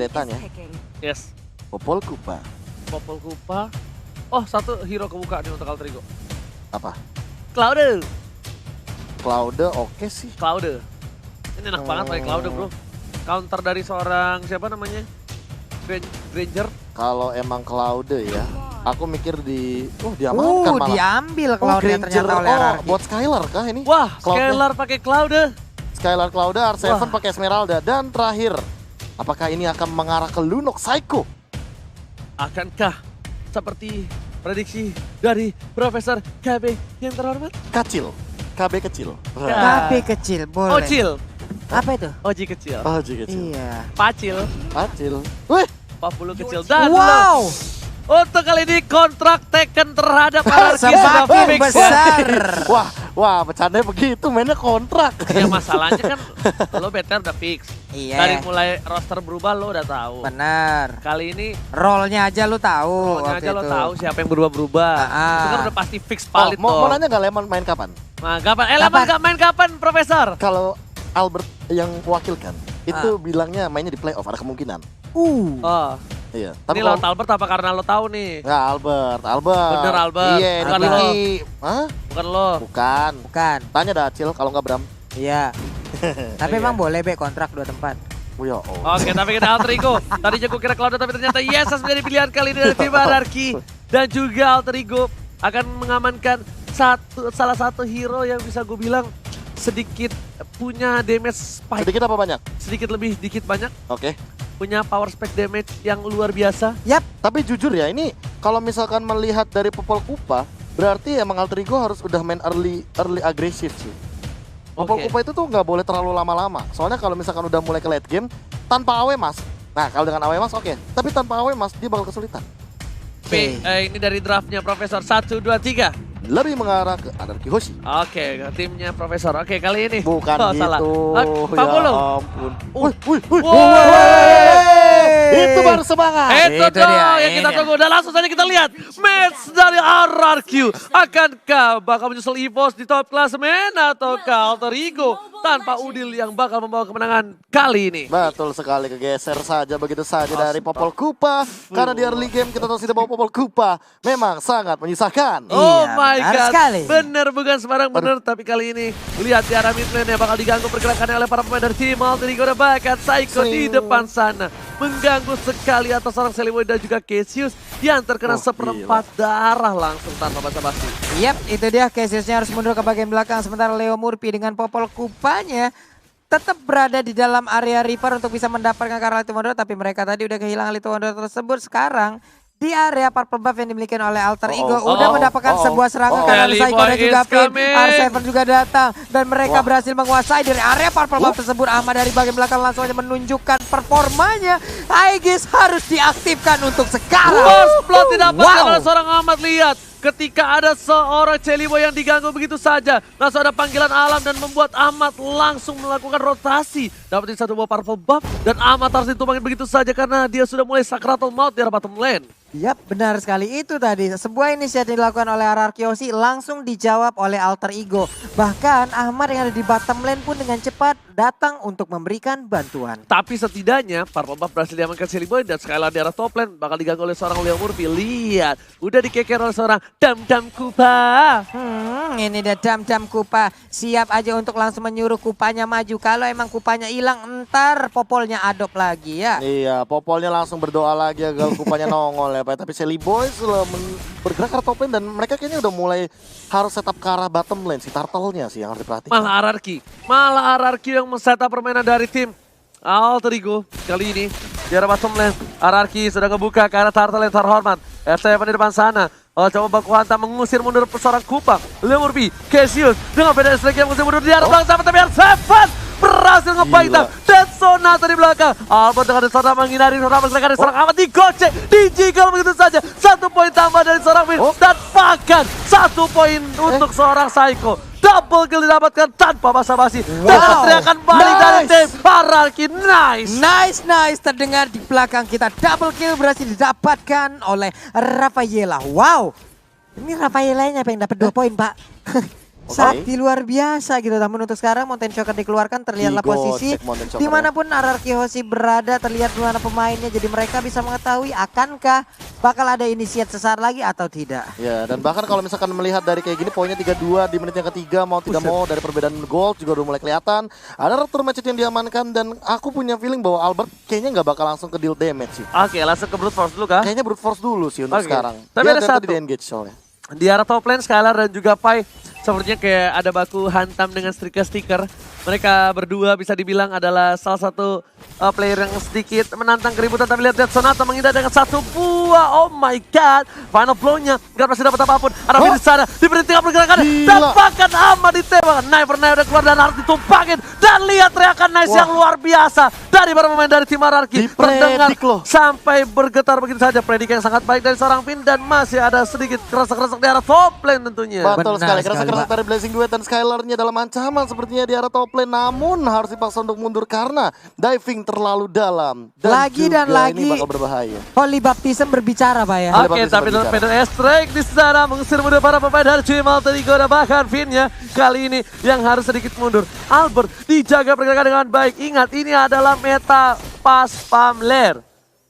Datanya. Yes. Popol Kupa. Popol Kupa. Oh, satu hero kebuka nih untuk Alter Ego. Apa? Cloud. Cloud oke sih. Cloud. Ini enak banget pakai Cloud, bro. Counter dari seorang siapa namanya? Granger. Kalau emang Cloud ya, aku mikir diamankan malah. Diambil Cloud-nya ternyata oleh RRQ. Buat Skylar kah ini? Wah, Cloud-nya. Skylar pakai Cloud. Skylar Cloud, R7 Wah. pakai Esmeralda. Dan terakhir, apakah ini akan mengarah ke Lunok Psycho? Akankah seperti prediksi dari Profesor KB yang terhormat? Kecil. KB kecil. KB kecil, boleh. Ocil. Apa itu? Oji kecil. Oh, kecil. Iya. Pacil. Kecil. Wih, 40 kecil. Dan Wow, untuk kali ini kontrak Tekken terhadap RRQ sudah semakin fix ya. besar. wah, bercandanya begitu, mainnya kontrak. Ya masalahnya kan lo better udah fix. Iya. Dari mulai roster berubah lo udah tahu. Benar. Kali ini Rollnya aja lu tahu. pokoknya waktu aja lo itu. tahu siapa yang berubah-berubah. Itu kan udah pasti fix valid mau tuh. nanya nggak Lemon main kapan? Nah, kapan? Lemon gak main kapan, Profesor? Kalau Albert yang mewakilkan, itu bilangnya mainnya di playoff, ada kemungkinan. Oh, Iya. ini lawan Albert apa karena lo tahu nih? Nggak, Albert. Bener, Albert. Iya, Bukan ini lo. Diki. Hah? Bukan lo. Bukan. Bukan. Tanya dah Acil kalau nggak Bram. Iya. Tapi Iya. emang boleh be kontrak 2 tempat. Oh ya, Oke, tapi kita Alter Ego. Tadinya gue kira Cloud, tapi ternyata Yesas menjadi pilihan kali ini dari tim RRQ. Dan juga Alter Ego akan mengamankan salah satu hero yang bisa gue bilang sedikit punya damage spike. Sedikit apa banyak? Sedikit lebih, dikit banyak. Oke. Punya power spike damage yang luar biasa. Yap. Tapi jujur ya, ini kalau misalkan melihat dari Popol Kupa, berarti emang Alter Ego harus udah main early agresif sih. Popol Oke. Kupa itu tuh nggak boleh terlalu lama-lama. Soalnya kalau misalkan udah mulai ke late game, tanpa AW Mas. Nah, kalau dengan AW Mas oke. Tapi tanpa AW Mas, dia bakal kesulitan. Ini dari draftnya Profesor 1, 2, 3. Lebih mengarah ke Anarki Hoshi. Oke, timnya Profesor. Oke, kali ini. Bukan Oh, gitu. salah. Ya 40. ampun. Wih, Wih. Wey. Itu baru semangat. Itu Itu dong dia, yang kita ini tunggu. Dan langsung saja kita lihat match dari RRQ. Akankah bakal menyusul EVOS di top klasemen ataukah Alter Ego tanpa Udil yang bakal membawa kemenangan kali ini? Betul sekali, kegeser saja begitu saja dari Popol Kupa. Karena di early game kita tahu tidak bawa Popol Kupa. Memang sangat menyisakan. Oh Iya, my benar god, sekali. bener bukan sembarang bener. Tapi kali ini lihat di arah mid lane yang bakal diganggu pergerakannya oleh para pemain dari tim Alter Ego. Dan bahkan Psycho di depan sana mengganggu sekali atas seorang Celiboy dan juga Cassius yang terkena Oh, seperempat darah langsung tanpa basa-basi. Yap, itu dia Cassiusnya harus mundur ke bagian belakang. Sementara Leo Murphy dengan Popol Kupanya tetap berada di dalam area Reaper untuk bisa mendapatkan karena Little Wonder. Tapi mereka tadi udah kehilangan Little Wonder tersebut. Sekarang di area purple buff yang dimiliki oleh Alter Ego udah mendapatkan sebuah serangan karena Celiboy Psycho dan juga is Pin. coming. R7 juga datang dan mereka berhasil menguasai dari area purple buff tersebut. Ahmad dari bagian belakang langsung aja menunjukkan performanya. Aegis harus diaktifkan untuk sekarang. First blood didapatkan Wow. oleh seorang Ahmad. Lihat ketika ada seorang Celiboy yang diganggu begitu saja, langsung ada panggilan alam dan membuat Ahmad langsung melakukan rotasi. Dapetin satu buah purple buff dan Ahmad harus ditumbangin begitu saja karena dia sudah mulai sakratul maut di arah bottom lane. Yap, benar sekali itu tadi. Sebuah inisiatif dilakukan oleh RRQ langsung dijawab oleh Alter Ego. Bahkan Ahmad yang ada di bottom lane pun dengan cepat datang untuk memberikan bantuan. Tapi setidaknya purple buff berhasil diamankan Celiboy dan Skylar di arah top lane bakal diganggu oleh seorang Leo Murphy. Lihat, udah dikeker oleh seorang Dam Kupa. Ini dia Dam Kupa. Siap aja untuk langsung menyuruh Kupanya maju. Kalau emang Kupanya hilang, entar Popolnya adop lagi ya. Iya, Popolnya langsung berdoa lagi agar Kupanya nongol ya Pak. Tapi Celiboy sudah bergerak ke top lane dan mereka kayaknya udah mulai harus setup ke arah bottom lane. Si Turtle-nya sih yang harus diperhatikan. Malah RRQ yang men-setup permainan dari tim Alter Ego. Kali ini di arah bottom lane RRQ sudah ngebuka ke arah Turtle yang terhormat. R7 di depan sana. Coba baku hantam mengusir mundur seorang Kupang. Leo Murphy, Cassius dengan beda strike yang mengusir mundur di arah belakang sama tapi R7 berhasil ngebaitan dan Sonata di belakang. Albert dengan Sonata menghindari Sonata mereka dari seorang Ahmad digocek, dijigal begitu saja. 1 poin tambah dari seorang Win dan bahkan 1 poin untuk seorang Psycho. Double kill didapatkan tanpa basa-basi. Dan teriakan balik dari tim RRQ. Nice. Terdengar di belakang kita. Double kill berhasil didapatkan oleh Rafaela. Wow. Ini Rafaelanya yang dapat 2 poin, Pak. Sakti luar biasa gitu. Namun untuk sekarang Mountain Choker dikeluarkan, terlihatlah posisi Digocek Mountain Choker dimanapun Ararki Hoshi berada, terlihat mana pemainnya. Jadi mereka bisa mengetahui akankah bakal ada inisiat sesaat lagi atau tidak. Ya, dan bahkan kalau misalkan melihat dari kayak gini poinnya 3-2 di menit yang ketiga, mau tidak mau dari perbedaan gold juga udah mulai kelihatan. Ada return match yang diamankan dan aku punya feeling bahwa Albert kayaknya nggak bakal langsung ke deal damage sih. Oke, langsung ke brute force dulu kah? Kayaknya brute force dulu sih untuk Oke. sekarang. Tapi Dia ada dari satu. tadi di engage soalnya. Di arah top lane, Skylar dan juga Pai sepertinya kayak ada baku hantam dengan stiker-stiker. Mereka berdua bisa dibilang adalah salah satu player yang sedikit menantang keributan. Tapi lihat Sonata menghindar dengan satu buah. Oh my god. Final blow-nya nggak pasti dapat apapun. Ada di sana, diberhentikan pergerakannya. Gila. Dan bahkan aman ditembak. Knife udah keluar dan harus ditumpakin. Dan lihat teriakan Nice yang luar biasa dari para pemain dari tim Ararki. Dipredik loh. Sampai bergetar begitu saja. Predik yang sangat baik dari seorang Vin. Dan masih ada sedikit kerasa-kerasa di arah top lane tentunya. Betul Benar sekali, sekali, kerasa-kerasa Pak. dari Blazing Duet dan Skylar-nya dalam ancaman sepertinya di arah top lane. Namun harus dipaksa untuk mundur karena diving terlalu dalam. Lagi dan juga lagi. ini bakal berbahaya. Holy Baptism berbicara Pak ya. Boleh Oke, bagus, tapi berbicara. torpedo strike di sana mengusir mundur para pemain dari tim Alter Ego dan bahkan Vin-nya kali ini yang harus sedikit mundur. Albert dijaga pergerakan dengan baik. Ingat, ini adalah meta pas pamler.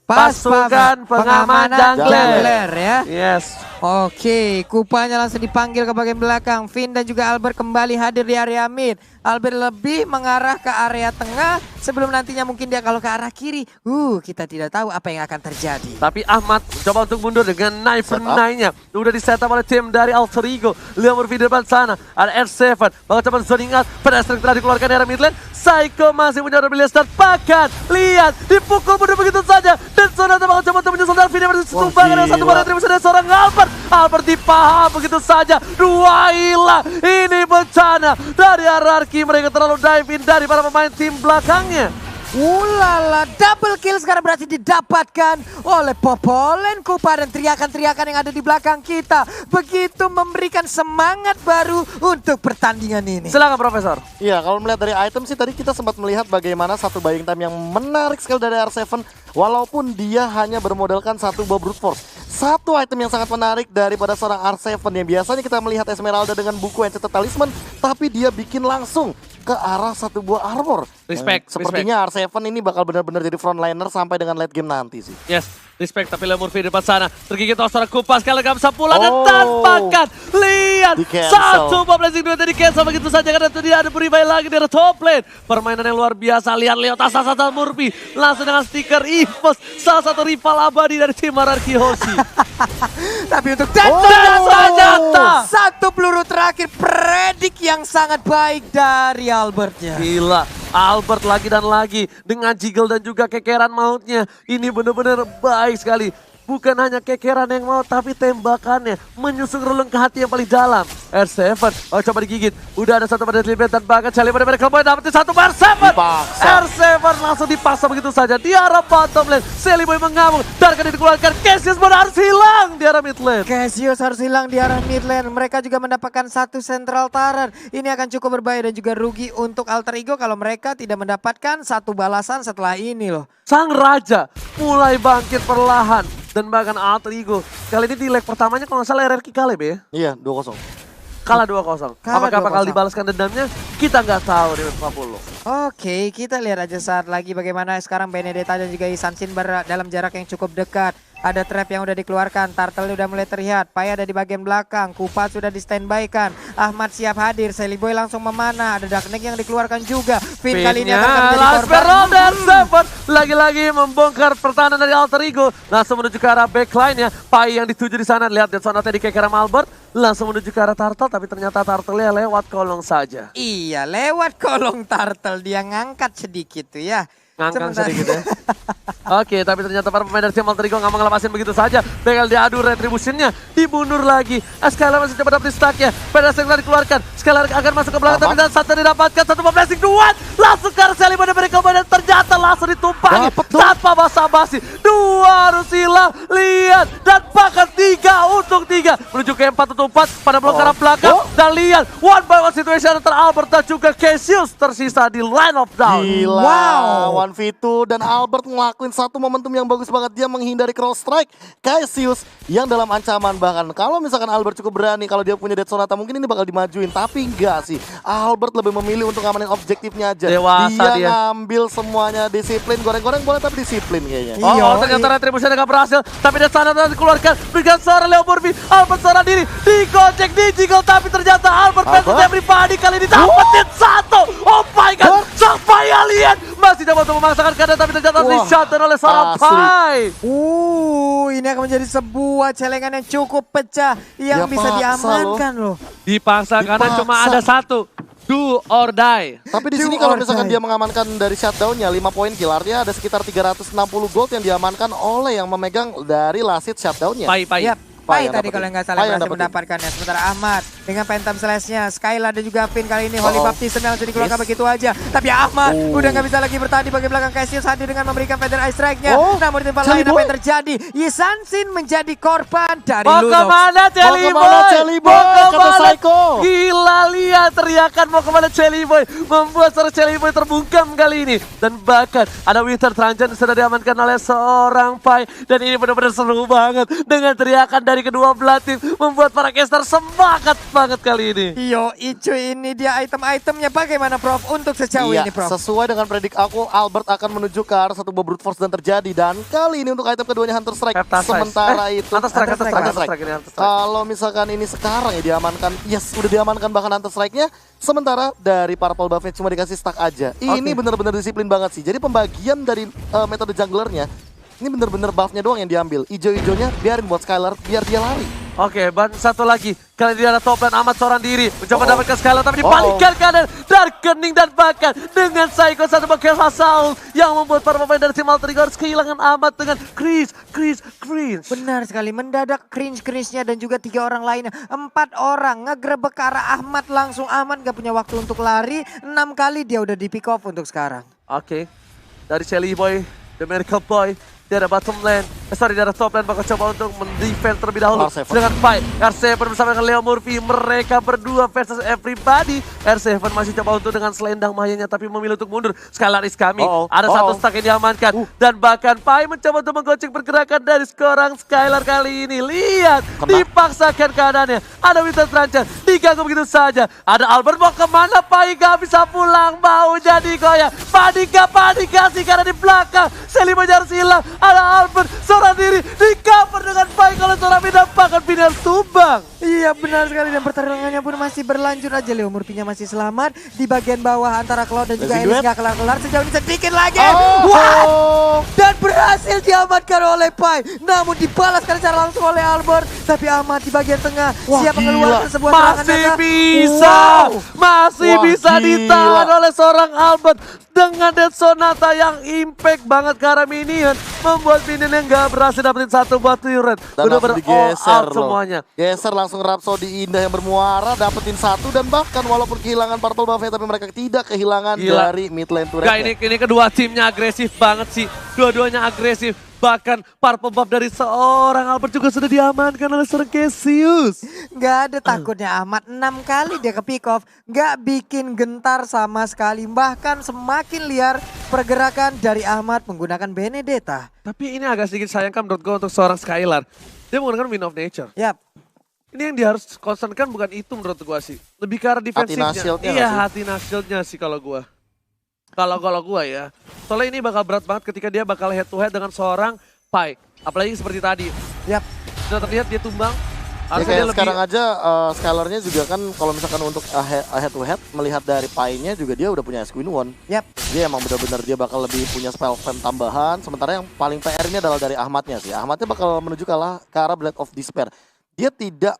Pasukan pengaman jungler ya. Yes. Oke, Kupanya langsung dipanggil ke bagian belakang. Vin dan juga Albert kembali hadir di area mid. Albert lebih mengarah ke area tengah sebelum nantinya mungkin dia kalau ke arah kiri. Kita tidak tahu apa yang akan terjadi. Tapi Ahmad coba untuk mundur dengan knife Set up. nya udah di setup oleh tim dari Alter Ego. Lihat di depan sana ada R7. Bakal coba zoning out. Pedestrian telah dikeluarkan dari mid lane. Psycho masih punya abilitas dan bahkan lihat dipukul mundur begitu saja. Dan Sonata bakal coba untuk menyusul dan Vin yang ditumbangan dengan satu gila. bola dari seorang Albert. Albert dipaham begitu saja. Dua hilang. Ini bencana dari Ararki. Mereka terlalu dive in dari para pemain tim belakangnya. Ulala, double kill sekarang berhasil didapatkan oleh Popolen, Kupa dan teriakan-teriakan yang ada di belakang kita. Begitu memberikan semangat baru untuk pertandingan ini. Silakan Profesor. Iya, kalau melihat dari item sih tadi kita sempat melihat bagaimana satu buying time yang menarik sekali dari R7 walaupun dia hanya bermodalkan satu buah brute force. Satu item yang sangat menarik daripada seorang R7 yang biasanya kita melihat Esmeralda dengan buku Enchanted Talisman, tapi dia bikin langsung ke arah satu buah armor. Respect, Sepertinya R7 ini bakal benar-benar jadi frontliner sampai dengan late game nanti sih. Yes, respect tapi Lemurfi di depan sana. Tergigit oleh seorang Kupas sekali gak bisa pulang dan Oh. tampakkan. Lihat, Di-cancel. satu bomb blazing duet di cancel begitu saja karena itu dia ada revive lagi dari top lane. Permainan yang luar biasa. Lihat Leo Tasasasa Murphy langsung dengan stiker Evos, salah satu rival abadi dari tim Ararki Hoshi. Tapi untuk Dan ternyata satu peluru terakhir predik yang sangat baik dari Albertnya. gila, Albert lagi dan lagi dengan jiggle dan juga kekeran mautnya. Ini benar-benar baik sekali. Bukan hanya kekeran yang mau, tapi tembakannya menyusun relung ke hati yang paling dalam. R7, coba digigit. Udah ada satu pada Sliplet dan bahkan Charlie pada Cowboy dapetin satu R7. Dipaksa. R7 langsung dipaksa begitu saja di arah bottom lane. Sally Boy mengamuk, Darkan dikeluarkan. Cassius pun harus hilang di arah mid lane. Cassius harus hilang di arah mid lane. Mereka juga mendapatkan satu central turret. Ini akan cukup berbahaya dan juga rugi untuk Alter Ego kalau mereka tidak mendapatkan satu balasan setelah ini loh. Sang Raja mulai bangkit perlahan. Dan bahkan Alter Ego kali ini di leg pertamanya kalau nggak salah RRQ kalah ya. Iya, 2-0. Kalah 2-0. Kalah Apakah 2-0. bakal dibalaskan dendamnya? Kita nggak tahu di 40. Oke, kita lihat aja saat lagi bagaimana sekarang Benedetta dan juga Isansin dalam jarak yang cukup dekat. Ada trap yang udah dikeluarkan, Turtle udah mulai terlihat, Pai ada di bagian belakang, Kupa sudah di standby kan, Ahmad siap hadir, Sally Boy langsung memanah, ada Darkneck yang dikeluarkan juga, Finn kali ini akan menjadi korban. dan Seven lagi-lagi membongkar pertahanan dari Alter Ego, langsung menuju ke arah backline-nya. Pai yang dituju di sana, lihat Sonata di kekeram Albert, langsung menuju ke arah Turtle, tapi ternyata Turtle-nya lewat kolong saja. Iya, lewat kolong Turtle dia ngangkat sedikit tuh ya. Ngangkang Sebentar. sedikit ya. Oke, tapi ternyata para pemain dari tim Alter Ego nggak mau ngelepasin begitu saja. Bakal diadu retribution-nya, dibunuh lagi. Skylar masih coba dapat stack-nya. Pedestrian telah dikeluarkan. Skylar akan masuk ke belakang, tapi dan satu didapatkan. Satu blessing duet. Langsung ke arah Sally pada mereka dan ternyata langsung ditumpangi. Dapet tuh. Tanpa basa-basi. Dua harus hilang. Lihat. Dan bahkan 3 untuk 3. Menuju ke 4 untuk 4. Pada blok arah belakang. Dan lihat. One by one situation antara Albert dan juga Cassius tersisa di line of down. Gila, Wow. 1v2 dan Albert ngelakuin satu momentum yang bagus banget. Dia menghindari cross strike Cassius yang dalam ancaman. Bahkan kalau misalkan Albert cukup berani, kalau dia punya Dead Sonata mungkin ini bakal dimajuin. Tapi enggak sih, Albert lebih memilih untuk ngamanin objektifnya aja. Dewasa dia. Ngambil semuanya, disiplin, goreng-goreng boleh tapi disiplin kayaknya. Oh, ternyata Retribution nggak berhasil. Tapi Dead Sonata dikeluarkan. Berikan seorang Leo Murphy. Albert seorang diri. Digocek, dijiggle. Tapi ternyata Albert versus everybody kali ini dapetin satu. Oh my god, sampai alien masih dapat untuk memaksakan keadaan, tapi ternyata di-shutdown oleh seorang Pai. Ini akan menjadi sebuah celengan yang cukup pecah yang bisa diamankan loh. Dipaksa karena cuma ada satu. Do or die. Tapi di sini kalau misalkan dia mengamankan dari shutdown-nya 5 poin kill, artinya ada sekitar 360 gold yang diamankan oleh yang memegang dari last hit shutdown-nya. Pai. Yap. Pai tadi kalau nggak salah berhasil mendapatkannya. Sementara Ahmad dengan Phantom Slash-nya, Skylar dan juga Finn kali ini Holy Baptism yang langsung dikeluarkan begitu aja. Tapi Ahmad udah nggak bisa lagi bertahan di bagian belakang. Cassius hadir dengan memberikan Feather Ice Strike-nya. Namun di tempat lain apa yang terjadi? Yisansin menjadi korban dari Lunox. Mau kemana Jelly Boy? Kata Psycho. Gila, lihat teriakan mau kemana Jelly Boy. Membuat seorang Jelly Boy terbungkam kali ini. Dan bahkan ada Winter Transition sudah diamankan oleh seorang Pai. Dan ini benar-benar seru banget. Dengan teriakan dari kedua belah tim membuat para caster semangat banget kali ini. Icu ini dia item-itemnya bagaimana Prof untuk sejauh ini Prof? Sesuai dengan predik aku, Albert akan menuju ke arah satu buah brute force dan terjadi. Dan kali ini untuk item keduanya Hunter Strike. Sementara itu Hunter Strike. Kalau misalkan ini sekarang ya diamankan, udah diamankan bahkan Hunter Strike-nya. Sementara dari Purple buff-nya cuma dikasih stack aja. Ini benar-benar disiplin banget sih. Jadi pembagian dari metode junglernya ini bener-bener buff-nya doang yang diambil. Ijo-ijonya biarin buat Skylar biar dia lari. Oke, ban satu lagi. Kali ini ada top lane Ahmad seorang diri. Mencoba mendapatkan Skylar tapi dibalikan kanan. Darkening dan bahkan dengan Psycho satu bagian Hasaul yang membuat para pemain dari tim Alter Ego harus kehilangan Ahmad dengan cringe. Benar sekali, mendadak cringe-nya dan juga 3 orang lainnya. 4 orang ngegerebek ke arah Ahmad langsung. Ahmad gak punya waktu untuk lari. 6 kali dia udah di pick off untuk sekarang. Oke, dari Jelly Boy, The Miracle Boy. Dia ada bottom lane, dia ada top lane, bakal coba untuk mendefend terlebih dahulu dengan fight. R7 bersama dengan Leo Murphy, mereka berdua versus everybody. R7 masih coba untuk dengan selendang mahanya tapi memilih untuk mundur. Skylar is coming, ada satu stack yang diamankan. Dan bahkan Pai mencoba untuk menggocek pergerakan dari seorang Skylar kali ini. Lihat, dipaksakan keadaannya. Ada Winter Trancher, diganggu begitu saja. Ada Albert mau kemana, Pai gak bisa pulang, mau jadi goyang. Panikasi karena di belakang, Selima harus hilang. Ada Albert seorang diri di cover dengan baik oleh seorang bahkan final tumbang. Iya benar sekali dan pertarungannya pun masih berlanjut aja. Leo Murphy-nya masih selamat di bagian bawah antara Cloud dan juga Elis gak kelar-kelar. Sejauh ini sedikit lagi. Dan berhasil diamankan oleh Pai. Namun dibalaskan secara langsung oleh Albert. Tapi Ahmad di bagian tengah siap mengeluarkan sebuah serangan masih bisa ditahan oleh seorang Albert dengan Dead Sonata yang impact banget ke arah minion, membuat minion yang gak berhasil dapetin satu buat turret. Bener-bener digeser semuanya. Geser langsung Rhapsody indah yang bermuara, dapetin satu dan bahkan walaupun kehilangan purple buff-nya tapi mereka tidak kehilangan dari mid lane turret. Ini kedua timnya agresif banget sih, dua-duanya agresif. Bahkan purple buff dari seorang Albert juga sudah diamankan oleh seorang Cassius. Gak ada takutnya Ahmad, 6 kali dia ke pick off, gak bikin gentar sama sekali. Bahkan semakin liar pergerakan dari Ahmad menggunakan Benedetta. Tapi ini agak sedikit sayangkan menurut gue untuk seorang Skylar. Dia menggunakan Wind of Nature. Yap. Ini yang dia harus concernkan bukan itu menurut gue sih. Lebih ke arah defensifnya. Hati Nashildnya sih kalau gue. Kalau gue ya. Soalnya ini bakal berat banget ketika dia bakal head to head dengan seorang Pai. Apalagi seperti tadi. Yap. Sudah terlihat dia tumbang. Ya kayak sekarang aja Skylar-nya juga kan kalau misalkan untuk head to head melihat dari Pai-nya juga dia udah punya Queen One. Yap. Dia emang benar-benar dia bakal lebih punya spell fam tambahan. Sementara yang paling PR ini adalah dari Ahmadnya sih. Ahmadnya bakal menuju ke arah Blade of Despair. Dia tidak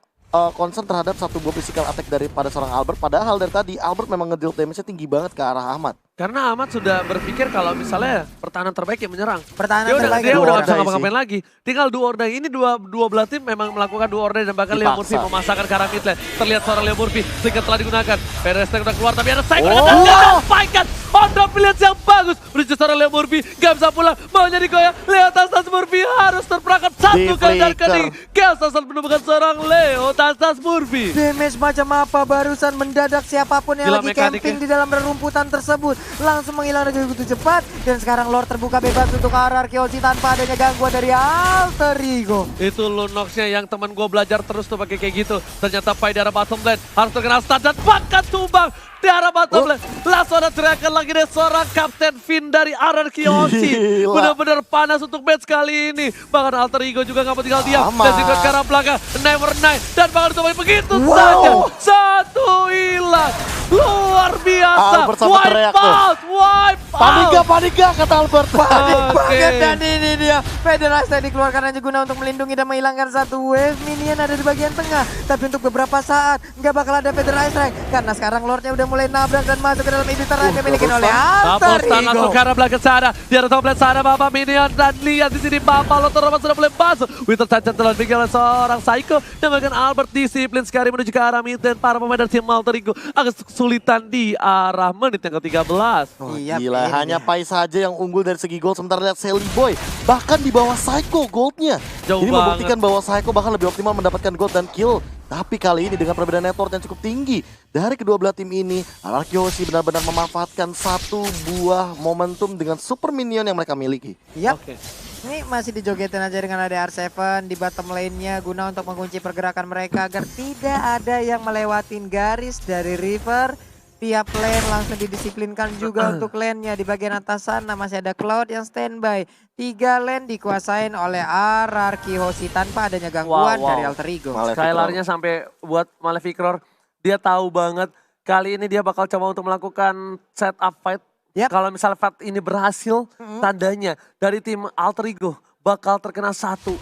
concern terhadap satu buah physical attack daripada seorang Albert. Padahal dari tadi Albert memang nge-deal damage-nya tinggi banget ke arah Ahmad. Karena Ahmad sudah berpikir kalau misalnya pertahanan terbaik yang menyerang. Dia udah gak bisa ngapa-ngapain lagi. Tinggal dua order. Ini dua belah tim memang melakukan dua order dan bahkan Leo Murphy memasakkan ke arah mid lane. Terlihat seorang Leo Murphy sedikit telah digunakan. PRST udah keluar tapi ada Psycho dan disampaikan. Order pilihan yang bagus. Menuju seorang Leo Murphy gak bisa pulang. Mau jadi goyang. Leo Tastas Murphy harus terperangkap satu kali dari kening. Chaos Tastas menemukan seorang Leo Tastas Murphy. Damage macam apa barusan mendadak siapapun yang lagi camping di dalam rerumputan tersebut. langsung menghilang dengan begitu cepat. Dan sekarang Lord terbuka bebas untuk RRQ Oshi tanpa adanya gangguan dari Alter Ego. Itu Lunox-nya yang teman gue belajar terus tuh pakai kayak gitu. Ternyata Pai di arah bottom lane harus terkena stun dan bahkan tumbang di arah bottom lane. Langsung ada teriakan lagi dari seorang Kapten Finn dari RRQ Oshi. Gila. Benar-benar panas untuk match kali ini. Bahkan Alter Ego juga gak mau tinggal diam. Aman. Dan juga ke arah belakang Never Night. Dan bahkan ditumbangin begitu Wow. saja. Satu hilang. Luar biasa. Albert sampai teriak tuh. Wipe out. Panika kata Albert. Panik Oke. banget dan ini dia. Federasi dikeluarkan hanya guna untuk melindungi dan menghilangkan satu wave minion ada di bagian tengah. Tapi untuk beberapa saat nggak bakal ada Federasi strike karena sekarang Lordnya udah mulai nabrak dan masuk ke dalam inhibitor yang dimiliki oleh Alter Double stun langsung Ego. ke arah belakang sana. Di arah top lane sana Bapak Minion dan lihat di sini Bapak Lothar Roman sudah mulai masuk. Winter Titan telah dimiliki oleh seorang Psycho dan bahkan Albert disiplin sekali menuju ke arah mid dan para pemain dari tim Alter Ego agak kesulitan di arah menit yang ke-13. Oh, Iya, gila, ini hanya dia. Pai saja yang unggul dari segi gold. Sementara lihat Sally Boy bahkan di bawah Psycho goldnya. Jauh Ini banget. membuktikan bahwa Psycho bahkan lebih optimal mendapatkan gold dan kill. Tapi kali ini dengan perbedaan network yang cukup tinggi dari kedua belah tim ini, RRQ Oshi benar-benar memanfaatkan satu buah momentum dengan super minion yang mereka miliki. Yap. Oke. Ini masih dijogetin aja dengan ada R7 di bottom lane-nya guna untuk mengunci pergerakan mereka agar tidak ada yang melewatin garis dari River. Tiap lane langsung didisiplinkan juga untuk lane-nya. Di bagian atas sana masih ada Cloud yang standby. 3 lane dikuasain oleh RRQ Oshi tanpa adanya gangguan Wow. dari Alter Ego. Maleficror. Skylarnya sampai buat Maleficror, dia tahu banget kali ini dia bakal coba untuk melakukan setup fight. Yap. Kalau misalnya fight ini berhasil, tandanya dari tim Alter Ego bakal terkena satu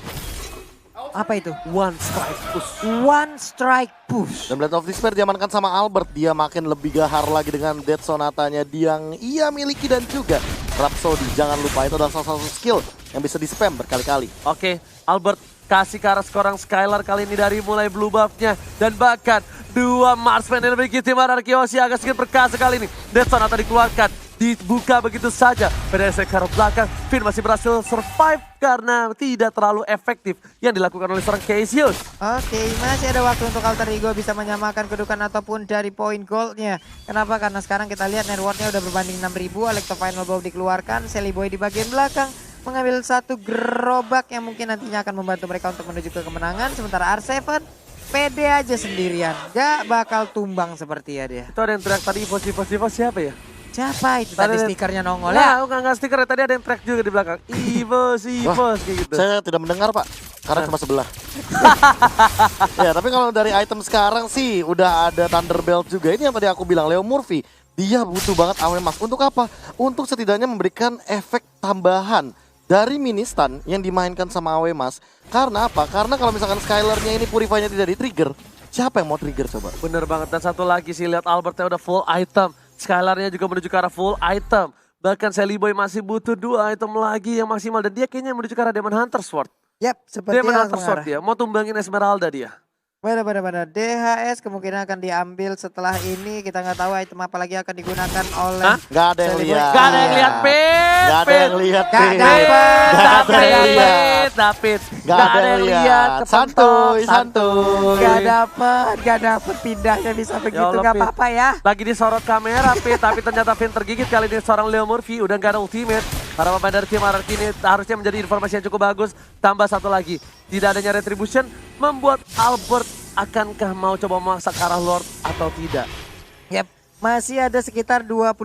Apa itu? one strike push. One strike push. Dan Blade of Despair diamankan sama Albert. Dia makin lebih gahar lagi dengan Dead Sonatanya yang ia miliki dan juga Rhapsody. Jangan lupa itu adalah salah satu skill yang bisa di-spam berkali-kali. Oke, Albert kasih ke arah seorang Skylar kali ini dari mulai blue buff-nya. Dan bahkan dua marksman yang memiliki tim RRQ Oshi agak sedikit perkasa kali ini. Dead Sonata dikeluarkan. Dibuka begitu saja. PDS ke arah belakang. Finn masih berhasil survive karena tidak terlalu efektif yang dilakukan oleh seorang Cassius. Oke, masih ada waktu untuk Alter Ego bisa menyamakan kedudukan ataupun dari poin goldnya. Kenapa? Karena sekarang kita lihat networknya udah berbanding 6.000. Electro Final Bow dikeluarkan. Sally Boy di bagian belakang mengambil satu gerobak yang mungkin nantinya akan membantu mereka untuk menuju ke kemenangan. Sementara R7 pede aja sendirian. Gak bakal tumbang seperti ya dia. Itu ada yang teriak tadi Evo siapa ya? Siapa itu tadi Tadi- stikernya nongol ya? Nah, enggak stiker ya. Tadi ada yang track juga di belakang. Evo kayak gitu. Saya tidak mendengar Pak, karena cuma sebelah. Ya, tapi kalau dari item sekarang sih udah ada Thunderbelt juga. Ini yang tadi aku bilang, Leo Murphy. Dia butuh banget AW Mas. Untuk apa? Untuk setidaknya memberikan efek tambahan dari mini stun yang dimainkan sama AW Mas. Karena apa? Karena kalau misalkan Skylar-nya ini Purify-nya tidak di-trigger, siapa yang mau trigger coba? Bener banget. Dan satu lagi sih, lihat Albertnya udah full item. Skylarnya juga menuju ke arah full item. Bahkan Sally Boy masih butuh 2 item lagi yang maksimal. Dan dia kayaknya menuju ke arah Demon Hunter Sword. Yap, seperti Demon yang Hunter Sword dia. Mau tumbangin Esmeralda dia. Benar. DHS kemungkinan akan diambil setelah ini. Kita nggak tahu item apa lagi akan digunakan oleh Hah? Gak ada yang Sally Boy. lihat. Gak ada yang lihat, Pit. Gak ada yang lihat, Gak Pit. dapet. Gak ada yang lihat. David. Gak ada yang lihat. kepentok, Santuy. Gak dapet pindahnya bisa begitu, Allah, gak Pit. apa-apa ya. Lagi disorot kamera, Pit. Tapi ternyata Finn tergigit kali ini seorang Leo Murphy. Udah gak ada ultimate. Para pemain dari tim RRQ ini harusnya menjadi informasi yang cukup bagus. Tambah satu lagi. Tidak adanya retribution membuat Albert akankah mau coba memaksa ke arah Lord atau tidak? Yap, masih ada sekitar 25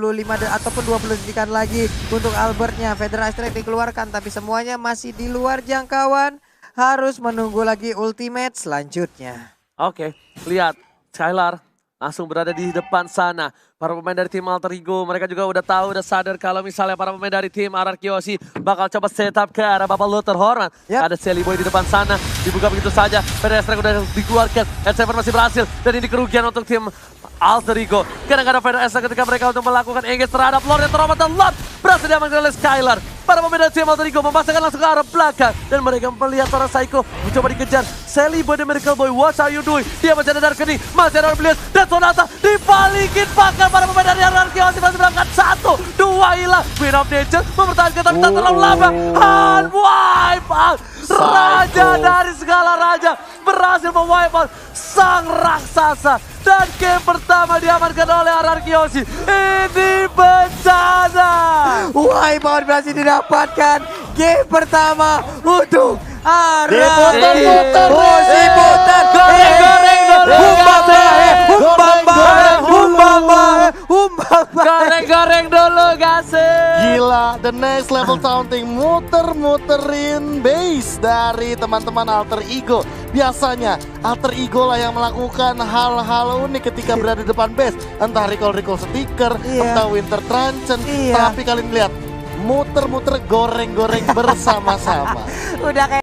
ataupun 20 detikan lagi untuk Albertnya. Federal Strike dikeluarkan tapi semuanya masih di luar jangkauan. Harus menunggu lagi ultimate selanjutnya. Oke, lihat Skylar langsung berada di depan sana. Para pemain dari tim Alter Ego, mereka juga udah tahu, udah sadar kalau misalnya para pemain dari tim RRQ Oshi bakal coba setup ke arah Bapak Lothar Horman. Yap. Ada Sally Boy di depan sana, dibuka begitu saja. Pedestrian udah dikeluarkan, N7 masih berhasil. Dan ini kerugian untuk tim Alter Ego. Kadang-kadang Pedestrian ketika mereka untuk melakukan engage terhadap Lord yang terhormat dan Lord berhasil diamankan oleh Skylar. Para pemain dari tim Alter Ego memasangkan langsung ke arah belakang. Dan mereka melihat seorang Psycho mencoba dikejar. Sally Boy dan Miracle Boy, what are you doing? Dia masih ada Darkeni, masih ada Orbliss. Dan Sonata dibalikin pakai para pemain dari RRQ Oshi masih berangkat 1, 2 hilang. Queen of Nature mempertahankan tapi tak terlalu lama. And wipe out. Raja Psycho. dari segala raja berhasil mewipe out sang raksasa. Dan game pertama diamankan oleh RRQ Yoshi. Ini bencana. Wahai Power berhasil didapatkan game pertama untuk Diputar-putar, Yoshi putar. Goreng-goreng dulu. Goreng-goreng dulu gasing. Gila, the next level taunting, muter-muterin base dari teman-teman Alter Ego. Biasanya Alter Ego lah yang melakukan hal-hal unik ketika berada di depan base. Entah recall sticker, Iya. entah winter truncheon. Iya. Tapi kalian lihat, muter-muter goreng-goreng bersama-sama. Udah kayak